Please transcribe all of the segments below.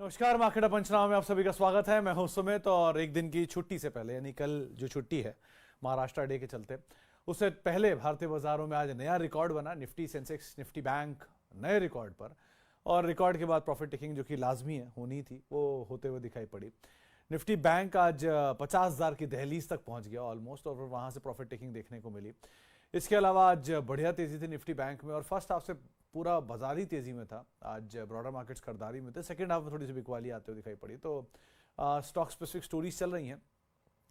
नमस्कार, मार्केट पंचनामा में आप सभी का स्वागत है। मैं हूं सुमित और एक दिन की छुट्टी से पहले यानी कल जो छुट्टी है महाराष्ट्र डे के चलते, उससे पहले भारतीय बाजारों में आज नया रिकॉर्ड बना। निफ्टी, सेंसेक्स, निफ्टी बैंक नए रिकॉर्ड पर, और रिकॉर्ड के बाद प्रॉफिट टेकिंग जो कि लाजमी है, होनी थी, वो होते हुए दिखाई पड़ी। निफ्टी बैंक आज 50,000 की दहलीज तक पहुंच गया ऑलमोस्ट, और वहां से प्रॉफिट टेकिंग देखने को मिली। इसके अलावा आज बढ़िया तेजी थी निफ्टी बैंक में, और फर्स्ट हाफ से पूरा बाजारी तेजी में था। आज ब्रॉडर मार्केट्स खरीदारी में थे, सेकंड हाफ में थोड़ी सी बिकवाली आते हुए दिखाई पड़ी। तो स्टॉक स्पेसिफिक स्टोरीज चल रही हैं।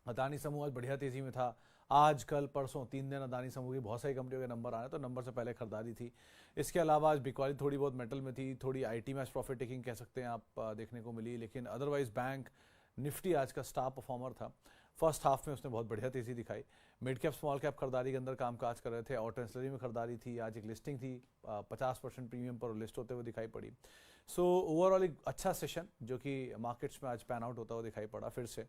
अदानी समूह आज बढ़िया तेजी में था। आज कल परसों 3 दिन अदानी समूह की बहुत सारी कंपनियों के नंबर आ रहे, तो नंबर से पहले खरीदारी थी। इसके अलावा आज बिकवाली थोड़ी बहुत मेटल में थी, थोड़ी आईटी में आज प्रॉफिट टेकिंग कह सकते हैं आप, देखने को मिली। लेकिन अदरवाइज बैंक, निफ्टी आज का स्टार परफॉर्मर था। फर्स्ट हाफ में उसने बहुत बढ़िया तेजी दिखाई। मिड कैप स्मॉल कैप खरीदारी के अंदर कामकाज कर रहे थे। ऑटो एंसिलरी में खरीदारी थी। आज एक लिस्टिंग थी 50% प्रीमियम पर लिस्ट होते हुए दिखाई पड़ी। सो ओवरऑल एक अच्छा सेशन जो कि मार्केट्स में आज पैन आउट होता हुआ दिखाई पड़ा फिर से।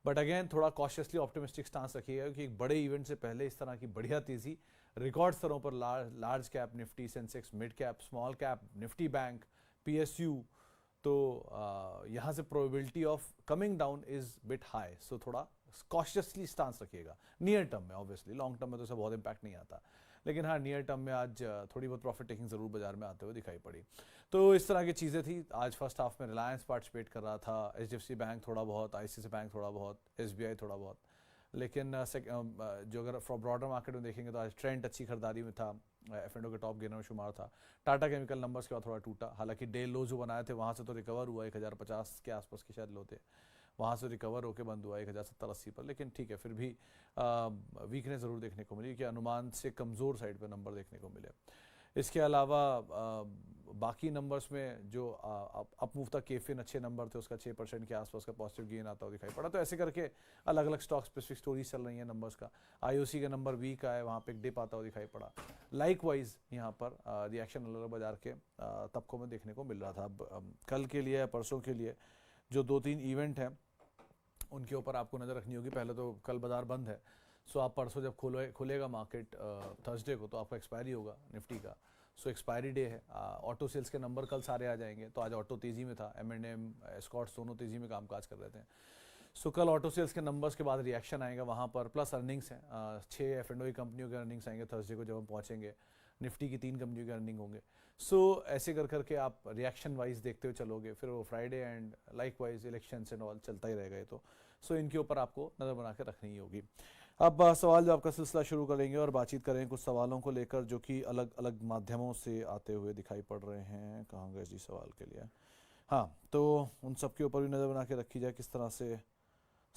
बट अगेन थोड़ा कॉशियसली ऑप्टिमिस्टिक स्टांस रखिएगा, क्योंकि एक बड़े इवेंट से पहले इस तरह की बढ़िया तेजी रिकॉर्ड स्तरों पर large cap Nifty, Sensex, mid cap, small cap, Nifty bank, PSU, तो यहाँ से probability of coming down is bit high. So थोड़ा कॉशियसली स्टांस रखिएगा नियर टर्म में। ऑब्वियसली लॉन्ग टर्म में तो इससे बहुत इंपैक्ट नहीं आता, लेकिन हाँ, नियर टर्म में आज थोड़ी बहुत प्रॉफिट टेकिंग जरूर बाजार में आते हुए दिखाई पड़ी। तो इस तरह की चीज़ें थी। आज फर्स्ट हाफ में रिलायंस पार्टिसिपेट कर रहा था, एचडीएफसी बैंक थोड़ा बहुत, आईसीआईसी बैंक थोड़ा बहुत, एसबीआई थोड़ा बहुत। लेकिन जो अगर फॉर ब्रॉडर मार्केट में देखेंगे तो आज ट्रेंड अच्छी खरीदारी में था, एफ&ओ के टॉप गेनर में शुमार था। टाटा केमिकल नंबर्स के बाद थोड़ा टूटा, हालांकि डे लो जो बनाए थे वहाँ से तो रिकवर हुआ, 1050 के आसपास के शायद लो थे, वहाँ से रिकवर होकर बंद हुआ 1070-80 पर। लेकिन ठीक है, फिर भी वीकनेस ज़रूर देखने को मिली कि अनुमान से कमज़ोर साइड पर नंबर देखने को मिले। इसके अलावा बाकी नंबर्स में जो अप मूव था, केफिन अच्छे नंबर थे, उसका 6% के आसपास का पॉजिटिव गेन आता हुआ दिखाई पड़ा। तो ऐसे करके अलग अलग स्टॉक स्पेसिफिक स्टोरीज चल रही हैं नंबर्स का। आईओसी का नंबर वीक आया, वहाँ पे एक डिप आता हुआ दिखाई पड़ा। लाइकवाइज यहाँ पर रिएक्शन अलग अलग बाजार के तबकों में देखने को मिल रहा था। अब कल के लिए, परसों के लिए जो 2-3 इवेंट हैं उनके ऊपर आपको नज़र रखनी होगी। पहले तो कल बाजार बंद है, सो आप परसों जब खुलेगा मार्केट थर्सडे को, तो आपका एक्सपायरी होगा निफ्टी का। सो एक्सपायरी डे है। ऑटो सेल्स के नंबर कल सारे आ जाएंगे, तो आज ऑटो तेजी में था, एम&एम, एस्कॉर्ट्स दोनों तेजी में कामकाज कर रहे थे। सो कल ऑटो सेल्स के नंबर्स के बाद रिएक्शन आएगा वहाँ पर, प्लस अर्निंग्स हैं। 6 एफ&ओ की कंपनियों के अर्निंग्स आएंगे थर्सडे को जब हम पहुँचेंगे। निफ्टी की 3 कंपनियों के अर्निंग होंगे। सो ऐसे कर करके आप रिएक्शन वाइज देखते हुए चलोगे, फिर वो Friday and like wise election and all चलता ही रहेगा ये तो। सो इनके ऊपर आपको नज़र बना के रखनी ही होगी। अब सवाल जवाब का सिलसिला शुरू करेंगे और बातचीत करेंगे कुछ सवालों को लेकर जो कि अलग अलग माध्यमों से आते हुए दिखाई पड़ रहे हैं। कहाँ गए जी सवाल के लिए? हाँ, तो उन सब के ऊपर भी नज़र बना के रखी जाए किस तरह से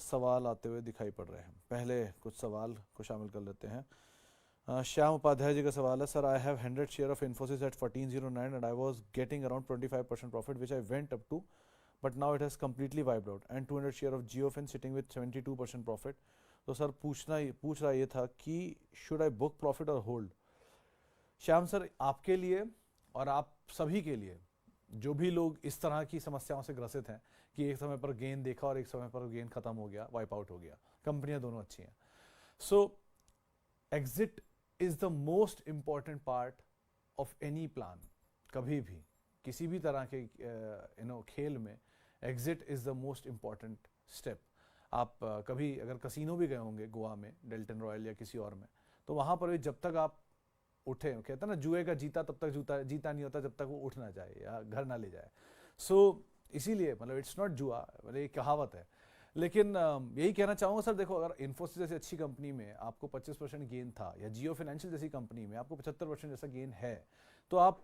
सवाल आते हुए दिखाई पड़ रहे हैं। पहले कुछ सवाल को शामिल कर लेते हैं। श्याम उपाध्याय जी का सवाल है, sir I have 100 share of Infosys at 1409 and I was getting around 25% profit which I went up to, but now it has completely wiped out, and 200 share of Jiofin sitting with 72% profit. तो सर पूछ रहा ये था कि should I book profit और hold? Shyam sir, आपके लिए और आप सभी के लिए, जो भी लोग इस तरह की समस्याओं से ग्रसित हैं कि एक समय पर गेन देखा और एक समय पर गेन खत्म हो गया, वाइप आउट हो गया, कंपनियां दोनों अच्छी हैं। So exit is the most important part of any plan. कभी भी किसी भी तरह के खेल में exit is the most important step. आप कभी अगर कसिनो भी गए होंगे गोवा में, डेल्टन रॉयल या किसी और में, तो वहां पर भी जब तक आप उठे, कहते हैं ना जुए का जीता तब तक जीता नहीं होता जब तक वो उठ ना जाए या घर ना ले जाए। सो इसीलिए मतलब इट्स नॉट जुआ, मतलब ये कहावत है। लेकिन यही कहना चाहूँगा सर, देखो अगर इन्फोसिस जैसी अच्छी कंपनी में आपको 25% गेन था, या जियो फाइनेंशियल जैसी कंपनी में आपको 75% जैसा गेन है, तो आप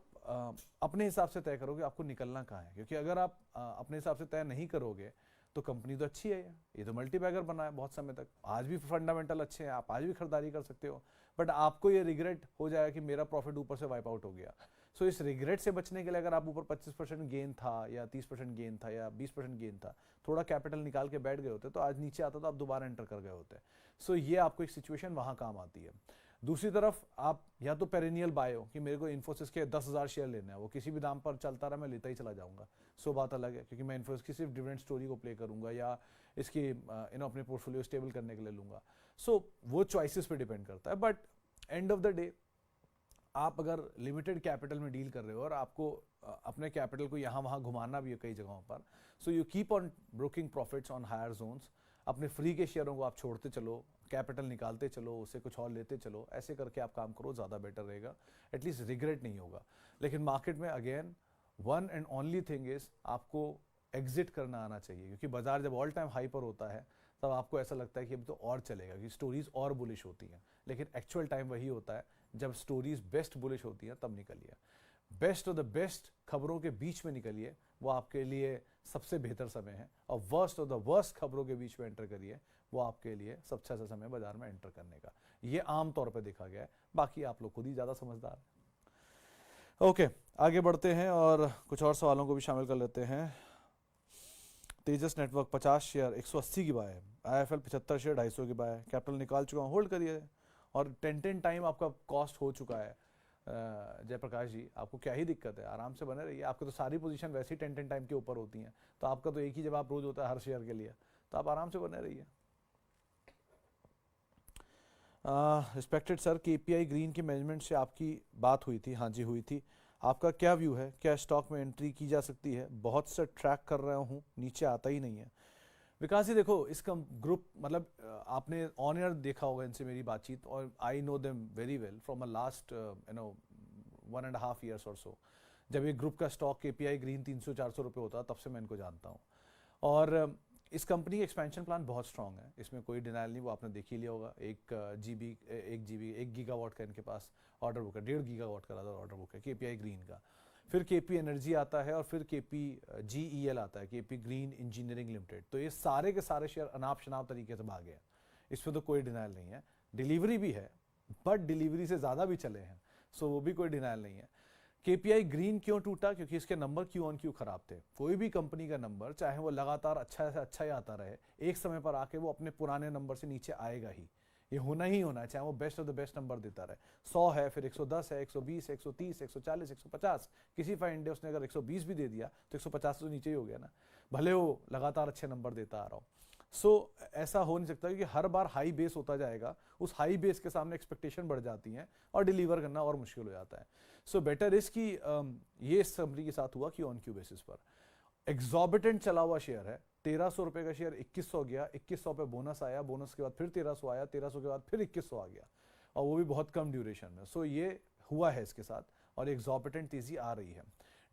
अपने हिसाब से तय करोगे आपको निकलना कहाँ है। क्योंकि अगर आप अपने हिसाब से तय नहीं करोगे तो कंपनी तो अच्छी है, ये तो मल्टीबैगर बना है बहुत समय तक, आज भी फंडामेंटल अच्छे हैं, आप आज भी खरीदारी कर सकते हो, बट आपको ये रिग्रेट हो जाएगा कि मेरा प्रॉफिट ऊपर से वाइप आउट हो गया। सो इस रिग्रेट से बचने के लिए अगर आप ऊपर 25% गेन था या 30% गेन था या 20% गेन था, थोड़ा कैपिटल निकाल के बैठ गए होते तो आज नीचे आता तो आप दोबारा एंटर कर गए होते। सो ये आपको एक सिचुएशन वहां काम आती है। दूसरी तरफ आप या तो पेरिनियल बाय हो कि मेरे को इन्फोसिस के 10,000 शेयर लेने हैं, वो किसी भी दाम पर चलता रहा मैं लेता ही चला जाऊंगा, सो बात अलग है, क्योंकि मैं इन्फोसिस की सिर्फ डिविडेंड स्टोरी को प्ले करूंगा या इसकी अपने पोर्टफोलियो स्टेबल करने के लिए लूंगा। सो वो चॉइसेस पे डिपेंड करता है। But end of the day आप अगर लिमिटेड कैपिटल में डील कर रहे हो और आपको अपने कैपिटल को यहाँ वहाँ घुमाना भी है कई जगहों पर, so you keep on broking profits on higher zones. अपने फ्री के शेयरों को आप छोड़ते चलो, कैपिटल निकालते चलो, उससे कुछ और लेते चलो, ऐसे करके आप काम करो, ज़्यादा बेटर रहेगा, एटलीस्ट रिग्रेट नहीं होगा। लेकिन मार्केट में again one and only thing is आपको एग्जिट करना आना चाहिए, क्योंकि बाजार जब ऑल टाइम हाई पर होता है तब आपको ऐसा लगता है कि अभी तो और चलेगा, कि स्टोरीज और बुलिश होती हैं, लेकिन एक्चुअल टाइम वही होता है जब स्टोरीज बेस्ट बुलिश होती हैं, तब निकलिए। बेस्ट ऑफ द बेस्ट खबरों के बीच में निकलिए, वो आपके लिए सबसे बेहतर समय है, और वर्स्ट ऑफ द वर्स्ट खबरों के बीच में एंटर करिए, वो आपके लिए सबसे अच्छा समय बाजार में एंटर करने का। ये आम तौर पे देखा गया है, बाकी आप लोग खुद ही ज़्यादा समझदार हैं। ओके, आगे बढ़ते हैं और कुछ और सवालों को भी शामिल कर लेते हैं। तेजस नेटवर्क 50 शेयर 180 की बाय है, IIFL 75 शेयर 250 की बाय है, कैपिटल निकाल चुका हूँ, होल्ड करिए। और 10 टाइम आपका कॉस्ट हो चुका है जयप्रकाश जी, आपको क्या ही दिक्कत है, आराम से बने रहिए। आपके तो सारी पोजीशन वैसे ही 10 टाइम के ऊपर होती हैं, तो आपका तो एक ही जवाब रोज होता है हर शेयर के लिए, तो आप आराम से बने रहिए। रिस्पेक्टेड सर, KPI ग्रीन की मैनेजमेंट से आपकी बात हुई थी? हाँ जी हुई थी। आपका क्या व्यू है, क्या स्टॉक में एंट्री की जा सकती है? बहुत से ट्रैक कर रहा हूँ, नीचे आता ही नहीं है। विकास जी देखो, इसका ग्रुप मतलब आपने ऑन एयर देखा होगा इनसे मेरी बातचीत, और I know them very well from a last 1.5 years और सो। जब ये ग्रुप का स्टॉक KPI ग्रीन 300-400 रुपये होता, तब से मैं इनको जानता हूँ। और इस कंपनी का एक्सपेंशन प्लान बहुत स्ट्रांग है, इसमें कोई डिनाइल नहीं, वो आपने देख ही लिया होगा। 1 गीगावाट का इनके पास ऑर्डर बुक है, 1.5 गीगावाट का ऑर्डर बुक है KPI ग्रीन का। फिर KP एनर्जी आता है, और फिर KPGEL आता है, KP ग्रीन इंजीनियरिंग लिमिटेड। तो ये सारे के सारे शेयर अनाप शनाप तरीके से भागे हैं, इसमें तो कोई डिनाइल नहीं है। डिलीवरी भी है, बट डिलीवरी से ज़्यादा भी चले हैं, सो वो भी कोई डिनाइल नहीं है। KPI ग्रीन क्यों टूटा? क्योंकि इसके नंबर क्यों खराब थे। कोई भी कंपनी का नंबर, चाहे वो लगातार अच्छा से अच्छा ही आता रहे, एक समय पर आके वो अपने पुराने नंबर से नीचे आएगा ही, ये होना ही होना है, चाहे वो best of the best number देता रहे। 100 है, फिर 110 है, 120, 130, 140, 150। किसी फाइन डे उसने अगर 120 भी दे दिया तो 150 तो नीचे ही हो गया ना, भले वो लगातार अच्छे नंबर देता आ रहा हो। सो ऐसा हो नहीं सकता, क्योंकि हर बार हाई बेस होता जाएगा, उस हाई बेस के सामने एक्सपेक्टेशन बढ़ जाती हैं और डिलीवर करना और मुश्किल हो जाता है। सो बेटर इसकी ये इस कंपनी के साथ हुआ कि ऑन क्यू बेसिस पर एग्जॉर्बिटेंट चला हुआ शेयर है। 1300 रुपए का शेयर 2100 गया, 2100 पे बोनस आया, बोनस के बाद फिर 1300 आया, 1300 के बाद फिर 2100 आ गया, और वो भी बहुत कम ड्यूरेशन में। सो ये हुआ है इसके साथ, और एग्जॉर्बिटेंट तेजी आ रही है।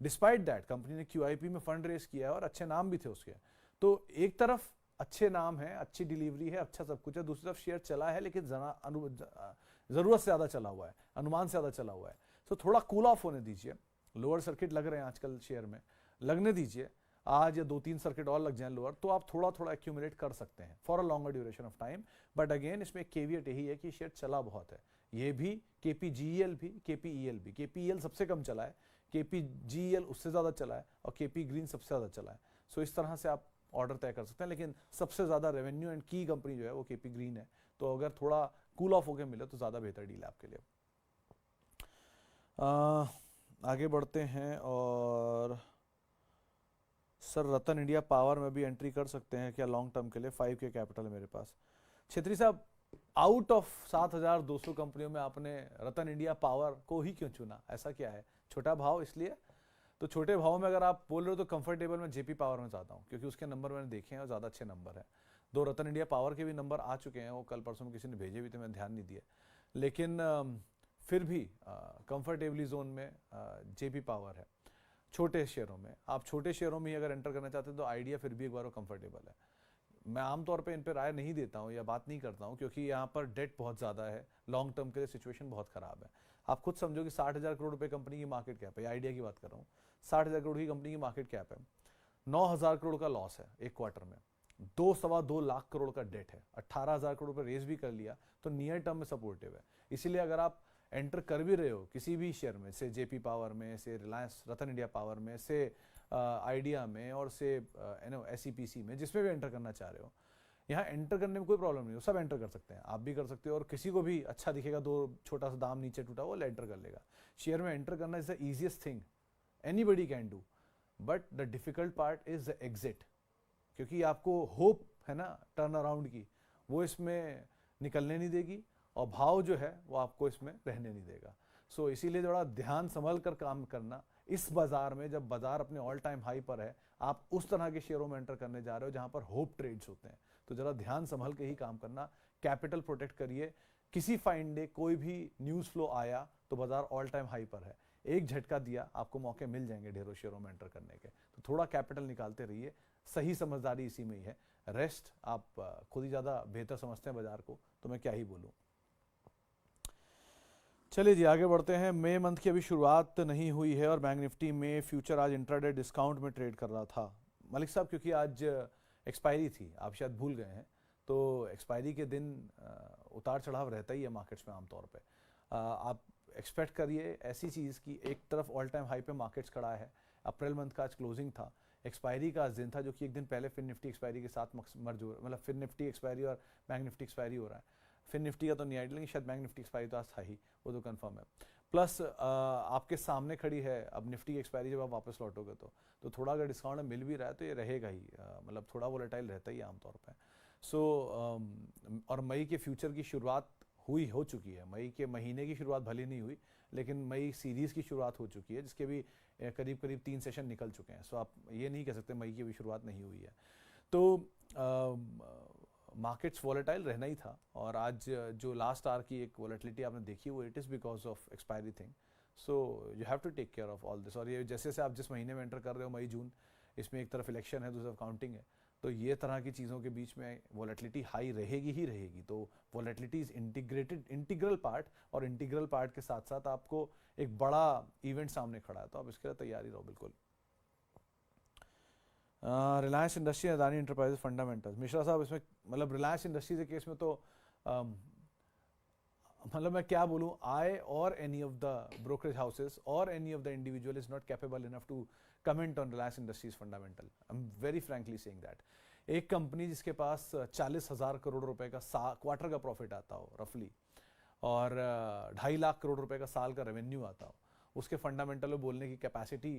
डिस्पाइट दैट कंपनी ने QIP में फंड रेस किया है, और अच्छे नाम भी थे उसके। तो एक तरफ अच्छे नाम है, अच्छी डिलीवरी है, अच्छा सब कुछ है, दूसरी तरफ शेयर चला है, लेकिन जरूरत से ज़्यादा चला हुआ है, अनुमान से ज़्यादा चला हुआ है। तो थोड़ा कूल ऑफ होने दीजिए। लोअर सर्किट लग रहे हैं आजकल शेयर में, लगने दीजिए, आज या 2-3 सर्किट और लग जाएं लोअर, तो आप थोड़ा थोड़ा एक्यूमुलेट कर सकते हैं for a longer duration of time. But again इसमें केवियट यही है कि शेयर चला बहुत है। ये भी KPGEL भी, KPEL भी। KPEL सबसे कम चला है, KPGEL उससे ज़्यादा चला है, और KP ग्रीन सबसे ज़्यादा चला है। सो इस तरह से आप ऑर्डर तय कर सकते हैं, लेकिन सबसे ज़्यादा रेवेन्यू एंड की कंपनी जो है वो KP ग्रीन है। तो अगर थोड़ा कूल ऑफ होकर मिले तो ज़्यादा बेहतर डील है आपके लिए। आगे बढ़ते हैं, और सर रतन इंडिया पावर में भी एंट्री कर सकते हैं क्या लॉन्ग टर्म के लिए? 5K कैपिटल है मेरे पास। छेत्री साहब, आउट ऑफ 7200 कंपनियों में आपने रतन इंडिया पावर को ही क्यों चुना? ऐसा क्या है? छोटा भाव इसलिए? तो छोटे भाव में अगर आप बोल रहे हो तो कंफर्टेबल मैं JP पावर में चाहता हूँ, क्योंकि उसके नंबर मैंने देखे हैं और ज़्यादा अच्छे नंबर हैं। 2 रतन इंडिया पावर के भी नंबर आ चुके हैं, वो कल परसों में किसी ने भेजे भी थे, मैंने ध्यान नहीं दिया, लेकिन फिर भी कंफर्टेबली जोन में JP पावर है। छोटे शेयरों में, आप छोटे शेयरों में ही अगर एंटर करना चाहते हैं तो आइडिया फिर भी एक बार वो कंफर्टेबल है। मैं आमतौर पे इन पे राय नहीं देता हूँ या बात नहीं करता हूँ, क्योंकि यहाँ पर डेट बहुत ज़्यादा है, लॉन्ग टर्म के लिए सिचुएशन बहुत ख़राब है। आप खुद समझो कि 60,000 करोड़ रुपए कंपनी की मार्केट कैप है, आइडिया की बात कर रहा हूँ। 60,000 करोड़ की कंपनी की मार्केट कैप है, 9,000 करोड़ का लॉस है एक क्वार्टर में, 2-2.25 लाख करोड़ का डेट है, 18,000 करोड़ रुपए रेज भी कर लिया, तो नियर टर्म में सपोर्टिव है। इसीलिए अगर आप एंटर कर भी रहे हो किसी भी शेयर में, से JP पावर में, से रिलायंस रतन इंडिया पावर में, से आइडिया में, और से SEPC में, जिसमें भी एंटर करना चाह रहे हो, यहाँ एंटर करने में कोई प्रॉब्लम नहीं हो, सब एंटर कर सकते हैं, आप भी कर सकते हो, और किसी को भी अच्छा दिखेगा, 2 छोटा सा दाम नीचे टूटा वो एंटर कर लेगा। शेयर में एंटर करना is the easiest thing anybody can do, but the difficult part is the exit, क्योंकि आपको होप है ना टर्न अराउंड की, वो इसमें निकलने नहीं देगी, और भाव जो है वो आपको इसमें रहने नहीं देगा। सो इसीलिए थोड़ा ध्यान संभल कर काम करना। इस बाजार में जब बाजार अपने ऑल टाइम हाई पर है, आप उस तरह के शेयरों में एंटर करने जा रहे हो जहां पर होप ट्रेड्स होते हैं, तो जरा ध्यान संभल के ही काम करना। कैपिटल प्रोटेक्ट करिए। किसी फाइन डे कोई भी न्यूज़ फ्लो आया तो बाजार ऑल टाइम हाई पर है, एक झटका दिया, आपको मौके मिल जाएंगे ढेरों शेयरों में एंटर करने के। तो थोड़ा कैपिटल निकालते रहिए, सही समझदारी इसी में ही है। रेस्ट आप खुद ही ज़्यादा बेहतर समझते हैं बाजार को, तो मैं क्या ही बोलूँ। चलिए जी, आगे बढ़ते हैं। मई मंथ की अभी शुरुआत नहीं हुई है और बैंक निफ्टी में फ्यूचर आज इंट्राडे डिस्काउंट में ट्रेड कर रहा था। मलिक साहब, क्योंकि आज एक्सपायरी थी, आप शायद भूल गए हैं, तो एक्सपायरी के दिन उतार चढ़ाव रहता ही है मार्केट्स में आमतौर पे। आप एक्सपेक्ट करिए ऐसी चीज़ की, एक तरफ ऑल टाइम हाई पे मार्केट्स खड़ा है, अप्रैल मंथ का आज क्लोजिंग था, एक्सपायरी का आज दिन था, जो कि एक दिन पहले फिर निफ्टी एक्सपायरी के साथ मर्ज हो, मतलब फिर निफ्टी एक्सपायरी और बैंक निफ्टी एक्सपायरी हो रहा है। फिर निफ्टी का तो नहीं आइडिया, लेकिन शायद बैंक निफ्टी एक्सपायरी तो आज था ही, वो तो कंफर्म है। प्लस आपके सामने खड़ी है अब निफ्टी की एक्सपायरी, जब आप वापस लौटोगे तो थोड़ा अगर डिस्काउंट मिल भी रहा है तो ये रहेगा ही, मतलब थोड़ा वोलेटाइल रहता ही आमतौर पे। सो और मई के फ्यूचर की शुरुआत हो चुकी है। मई के महीने की शुरुआत भले नहीं हुई, लेकिन मई सीरीज़ की शुरुआत हो चुकी है, जिसके भी करीब करीब 3 सेशन निकल चुके हैं। सो आप ये नहीं कह सकते मई की भी शुरुआत नहीं हुई है। तो मार्केट्स वॉलेटाइल रहना ही था, और आज जो लास्ट आवर की एक वॉलेटिलिटी आपने देखी, वो it is because of expiry thing. So you have to take care of all this. और ये जैसे जैसे आप जिस महीने में एंटर कर रहे हो, मई जून, इसमें एक तरफ इलेक्शन है, दूसरी तरफ काउंटिंग है, तो ये तरह की चीज़ों के बीच में वॉलेटिलिटी हाई रहेगी ही रहेगी। तो वॉलेटिलिटी इज इंटीग्रल पार्ट, और इंटीग्रल पार्ट के साथ साथ आपको एक बड़ा इवेंट सामने खड़ा है, तो आप इसके लिए तैयारी रहो बिल्कुल। Reliance industry, Adani enterprises fundamentals. Mishra साहब, इसमें मतलब रिलायंस इंडस्ट्रीज के केस में तो मतलब मैं क्या बोलूँ, आई और any of the brokerage houses और any of the individual is not capable enough to comment on Reliance Industries fundamental. I am very frankly saying that. एक कंपनी जिसके पास 40,000 करोड़ रुपए का क्वार्टर का प्रॉफिट आता हो रफली, और 2.5 लाख करोड़ रुपए का साल का रेवेन्यू आता हो, उसके फंडामेंटल में बोलने की कैपेसिटी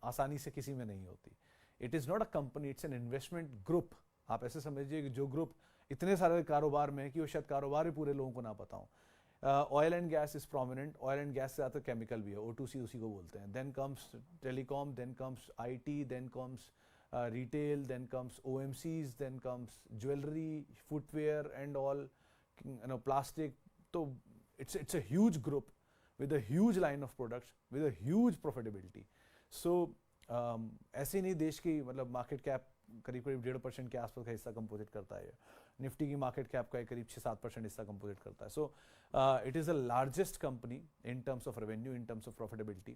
आसानी से किसी में नहीं होती। It is not a company, it's an investment group. आप ऐसे समझिए कि जो ग्रुप इतने सारे कारोबार में है कि वो शायद कारोबार भी पूरे लोगों को ना पता हो। Oil and gas is prominent, oil and gas से ज़्यादा केमिकल भी है, O2C उसी को बोलते हैं। Then comes telecom, then comes IT, then comes retail, then comes OMCs, then comes jewellery, footwear and all, plastic. तो it's a huge group with a huge line of products with a huge profitability. So ऐसे नहीं देश की मतलब market cap करीब करीब 1.5% के आसपास का हिस्सा कंपोजिट करता है। निफ्टी की मार्केट कैप का करीब 6-7% हिस्सा कंपोजिट करता है। So it is the largest company in terms of revenue, in terms of profitability.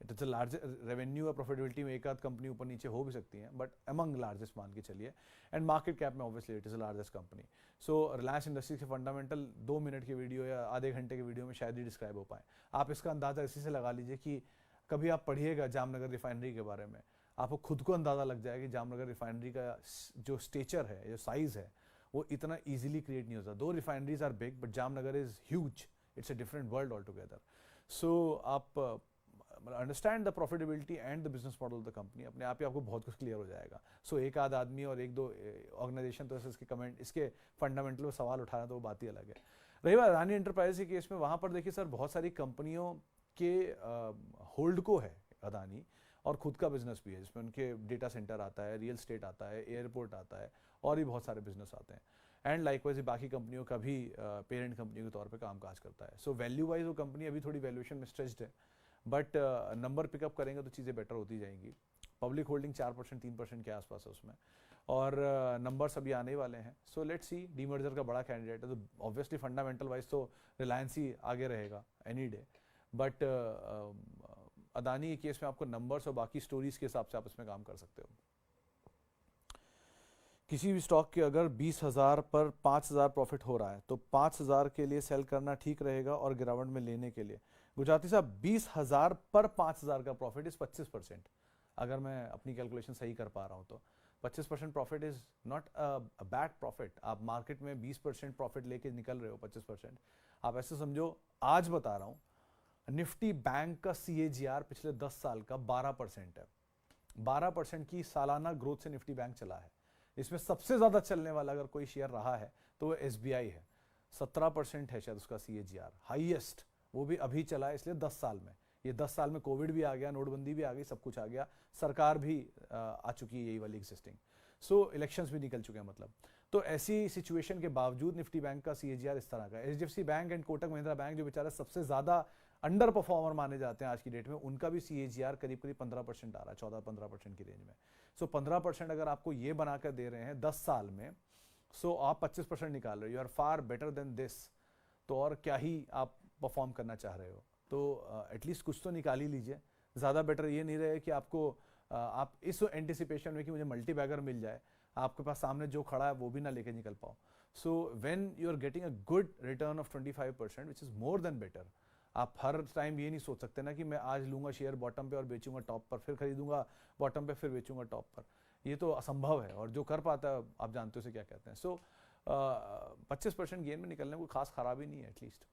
It is the largest revenue और प्रॉफिटेबिलिटी में एक आध कंपनी ऊपर नीचे हो भी सकती हैं, बट अमंग लार्जेस्ट मान के चलिए। एंड मार्केट कैप में obviously it is the largest company. So Reliance industries के फंडामेंटल 2 मिनट की वीडियो या आधे घंटे की वीडियो में शायद ही डिस्क्राइब हो पाए। आप इसका अंदाज़ा इसी से लगा लीजिए कि कभी आप पढ़िएगा जामनगर रिफाइनरी के बारे में, आपको खुद को अंदाज़ा लग जाएगा कि जामनगर रिफाइनरी का जो स्टेचर है, जो साइज़ है, वो इतना इजीली क्रिएट नहीं होता। दो refineries are big, but Jamnagar is huge, it's a different world all together. So आप understand the profitability and the business model of the company, अपने आप ही आपको बहुत कुछ क्लियर हो जाएगा। सो एक आध आदमी और एक दो ऑर्गेनाइजेशन तो इसके कमेंट, इसके फंडामेंटल में सवाल उठाना तो वो बात ही अलग है। रही बात अदानी एंटरप्राइज के केस में, वहाँ पर देखिए सर, बहुत सारी कंपनियों के होल्ड को है अदानी, और खुद का बिजनेस भी है, जिसमें उनके डेटा सेंटर आता है, रियल स्टेट आता है, एयरपोर्ट आता है, और भी बहुत सारे बिजनेस आते हैं। एंड लाइकवाइज बाकी कंपनियों का भी पेरेंट कंपनी के तौर पे कामकाज करता है। सो वैल्यू वाइज वो कंपनी अभी थोड़ी वैल्यूएशन में स्ट्रेच्ड है, बट नंबर पिकअप करेंगे तो चीज़ें बेटर होती जाएंगी। पब्लिक होल्डिंग 4% 3% के आसपास है उसमें, और नंबर्स अभी आने वाले हैं। सो लेट्स सी, डीमर्जर का बड़ा कैंडिडेट है, तो ऑब्वियसली फंडामेंटल वाइज तो रिलायंस ही आगे रहेगा एनी डे, बट अदानी के केस में आपको नंबर्स और बाकी स्टोरीज के हिसाब से आप इसमें काम कर सकते हो। किसी भी स्टॉक के अगर 20,000 पर 5,000 प्रॉफिट हो रहा है तो 5,000 के लिए सेल करना ठीक रहेगा, और गिरावट में लेने के लिए? गुजराती साहब, 20,000 पर 5,000 का प्रॉफिट इज 25%, अगर मैं अपनी कैलकुलेशन सही कर पा रहा हूँ तो 25% profit is not a bad profit. आप मार्केट में 20% प्रॉफिट लेके निकल रहे हो, 25%। आप ऐसे समझो, आज बता रहा हूँ, निफ्टी बैंक का CAGR पिछले 10 साल का 12% है। 12% की सालाना ग्रोथ से निफ्टी बैंक चला है। इसमें सबसे ज्यादा चलने वाला अगर कोई शेयर रहा है तो वो SBI है, 17% है शायद उसका CAGR, हाईएस्ट वो भी अभी चला है, इसलिए 10 साल में। ये 10 साल में कोविड भी आ गया, नोटबंदी भी आ गई, सब कुछ आ गया, सरकार भी आ चुकी है यही वाली एग्जिस्टिंग, सो इलेक्शंस भी निकल चुके हैं मतलब। तो ऐसी सिचुएशन के बावजूद निफ्टी बैंक का CAGR इस तरह का है। HDFC bank and Kotak Mahindra bank जो बेचारा सबसे ज़्यादा अंडर परफॉर्मर माने जाते हैं आज की डेट में, उनका भी CAGR करीब करीब 15% आ रहा है, 14-15% की रेंज में। सो 15% अगर आपको ये बनाकर दे रहे हैं 10 साल में, सो आप 25% निकाल रहे हो, you are far better than this. तो और क्या ही आप परफॉर्म करना चाह रहे हो, तो एटलीस्ट कुछ तो निकाल ही लीजिए। ज़्यादा बेटर ये नहीं रहे कि आपको आप इस एंटिसिपेशन में कि मुझे मल्टी बैगर मिल जाए, आपके पास सामने जो खड़ा है वो भी ना लेके निकल पाओ। So when you are getting a good return of 25% which is more than better, आप हर टाइम ये नहीं सोच सकते ना कि मैं आज लूंगा शेयर बॉटम पे और बेचूंगा टॉप पर, फिर खरीदूंगा बॉटम पे फिर बेचूंगा टॉप पर, ये तो असंभव है। और जो कर पाता है आप जानते हो उसे क्या कहते हैं। सो 25% गेन में निकलने को खास खराबी नहीं है एटलीस्ट।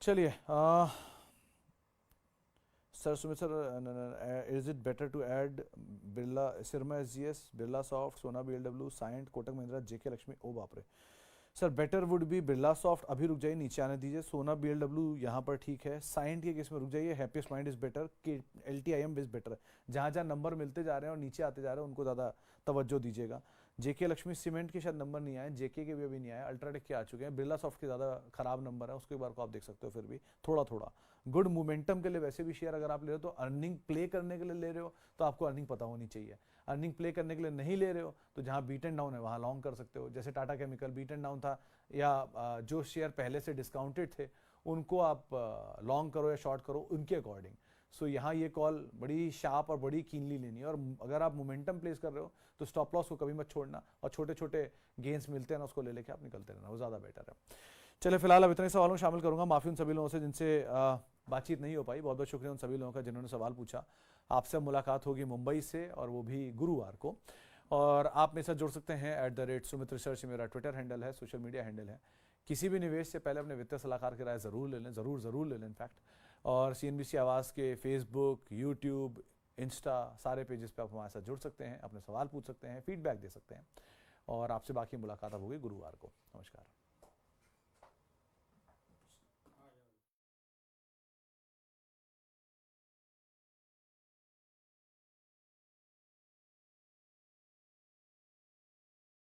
चलिए sir, Sumit sir, is it better to add Birla Syrma SGS, Birlasoft, Sona BLW, Cyient, Kotak Mahindra, JK Lakshmi? ओ बाप रे sir, better would be Birlasoft, अभी रुक जाइए, नीचे आने दीजिए। सोना BLW यहाँ पर ठीक है, साइंट के केस में रुक जाइए, happiest mind is better, LTIM is better. जहाँ जहाँ नंबर मिलते जा रहे हैं और नीचे आते जा रहे हैं उनको ज़्यादा तवज्जो दीजिएगा। JK लक्ष्मी सीमेंट के शायद नंबर नहीं आए, JK के भी अभी नहीं आए, अल्ट्राटेक के आ चुके हैं। बिरला सॉफ्ट के ज़्यादा खराब नंबर है, उसके बार को आप देख सकते हो, फिर भी थोड़ा थोड़ा गुड मोमेंटम के लिए वैसे भी शेयर अगर आप ले रहे हो तो अर्निंग प्ले करने के लिए ले रहे हो तो आपको अर्निंग पता होनी चाहिए। अर्निंग प्ले करने के लिए नहीं ले रहे हो तो जहाँ बीट एंड डाउन है वहाँ लॉन्ग कर सकते हो, जैसे Tata chemical beat and down था, या जो शेयर पहले से डिस्काउंटेड थे उनको आप लॉन्ग करो या शॉर्ट करो उनके अकॉर्डिंग। सो यहाँ ये कॉल बड़ी शार्प और बड़ी कीनली लेनी है, और अगर आप मोमेंटम प्लेस कर रहे हो तो स्टॉप लॉस को कभी मत छोड़ना, और छोटे छोटे गेंस मिलते हैं ना उसको ले लेके आप निकलते रहना, वो ज़्यादा बेटर है। चलिए फिलहाल अब इतने सवालों शामिल करूंगा, माफ़ी उन सभी लोगों से जिनसे बातचीत नहीं हो पाई, बहुत बहुत शुक्रिया उन सभी लोगों का जिन्होंने सवाल पूछा। आपसे मुलाकात होगी मुंबई से, और वो भी गुरुवार को, और आप मेरे साथ जुड़ सकते हैं @सुमित रिसर्च, मेरा ट्विटर हैंडल है, सोशल मीडिया हैंडल है। किसी भी निवेश से पहले अपने वित्तीय सलाहकार की राय ज़रूर ले लें, ज़रूर ले लें इनफैक्ट। और CNBC आवाज़ के फेसबुक, यूट्यूब, इंस्टा सारे पेजेस पे आप हमारे साथ जुड़ सकते हैं, अपने सवाल पूछ सकते हैं, फीडबैक दे सकते हैं, और आपसे बाकी मुलाकात अब होगी गुरुवार को। नमस्कार।